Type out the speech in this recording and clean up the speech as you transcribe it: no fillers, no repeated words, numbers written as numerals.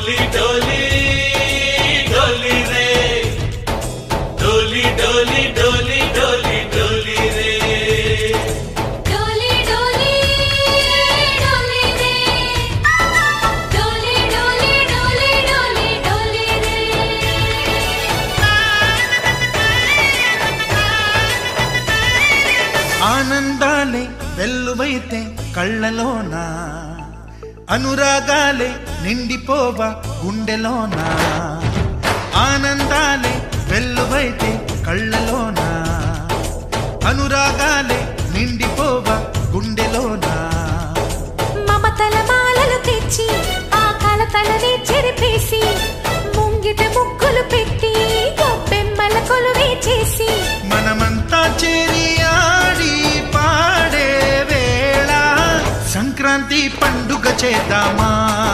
डोली डोली डोली रे डोली डोली डोली डोली डोली रे डोली डोली डोली रे डोली डोली डोली डोली डोली रे ఆనందాలే వెల్లువైతే కళ్ళలోనా అనురాగాలే నిండిపోవా గుండెలోనా ఆనందాలే వెల్లువైతే కళ్ళలోనా అనురాగాలే నిండిపోవా గుండెలోనా మమతల మాలలు తెచ్చి ఆ కలతలని చెరిపేసి ముంగిట ముగ్గులు పెట్టి గొప్పెమ్మల కొలువే చేసి మనమంతా చేరి ఆడి పాడే వేళ సంక్రాంతి పండుగ చేద్దామా